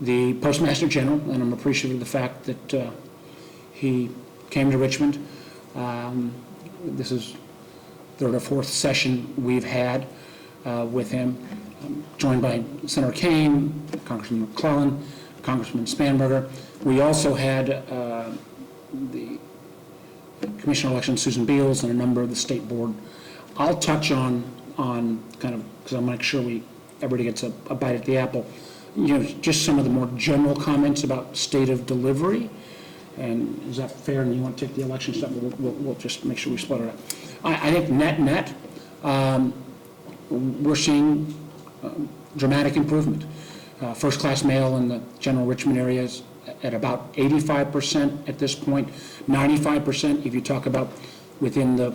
the Postmaster General, and I'm appreciative of the fact that he came to Richmond. This is third or fourth session we've had with him, joined by Senator Kane, Congressman McClellan, Congressman Spanberger. We also had the Commissioner of Elections, Susan Beals, and a number of the state board. I'll touch on kind of, because I want to make sure everybody gets a bite at the apple, just some of the more general comments about state of delivery. And is that fair? And you want to take the election stuff? We'll just make sure we split it up. I think net, we're seeing dramatic improvement. First-class mail in the general Richmond area is at about 85% at this point, 95% if you talk about within the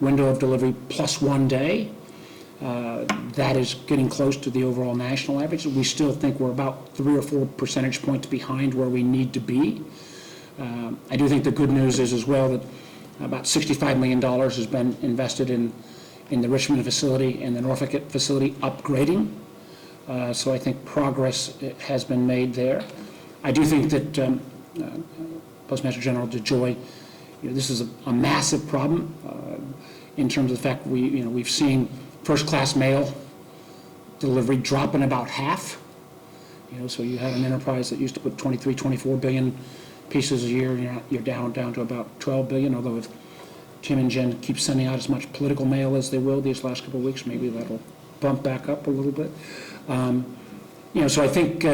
window of delivery plus 1 day. That is getting close to the overall national average. We still think we're about 3 or 4 percentage points behind where we need to be. I do think the good news is as well that about $65 million has been invested in the Richmond facility and the Norfolk facility upgrading. So I think progress has been made there. I do think that Postmaster General DeJoy, this is a massive problem in terms of the fact we've seen first-class mail delivery drop in about half. So you had an enterprise that used to put 23, 24 billion pieces a year. You're down to about 12 billion. Although if Tim and Jen keep sending out as much political mail as they will these last couple of weeks, maybe that'll bump back up a little bit. So I think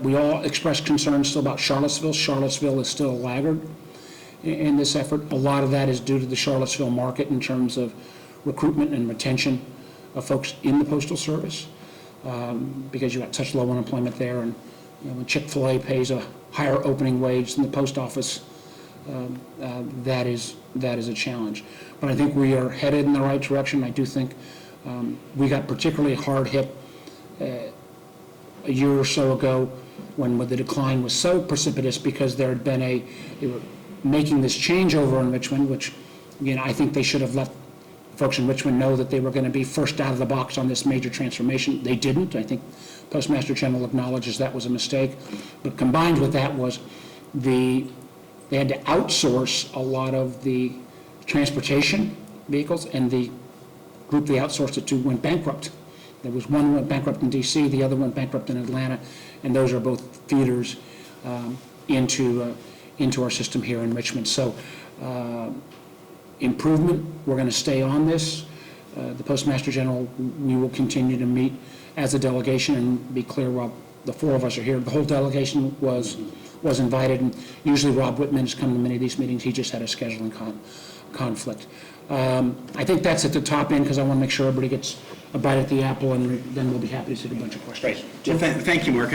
we all express concerns still about Charlottesville. Charlottesville is still a laggard in this effort. A lot of that is due to the Charlottesville market in terms of recruitment and retention of folks in the Postal Service, because you got such low unemployment there. And when Chick-fil-A pays a higher opening wage than the post office, that is a challenge. But I think we are headed in the right direction. I do think we got particularly hard hit a year or so ago when the decline was so precipitous because there had been they were making this changeover in Richmond, which, again, I think they should have let folks in Richmond know that they were going to be first out of the box on this major transformation. They didn't. I think Postmaster General acknowledges that was a mistake. But combined with that was they had to outsource a lot of the transportation vehicles, and the group they outsourced it to went bankrupt. There was one went bankrupt in D.C., the other went bankrupt in Atlanta, and those are both feeders into our system here in Richmond. So improvement, we're going to stay on this. The Postmaster General, we will continue to meet as a delegation, and be clear, Rob, the 4 of us are here. The whole delegation was invited, and usually Rob Whitman has come to many of these meetings. He just had a scheduling conflict. I think that's at the top end because I want to make sure everybody gets a bite at the apple, and then we'll be happy to take a bunch of questions. Great. Well, thank you, Mark.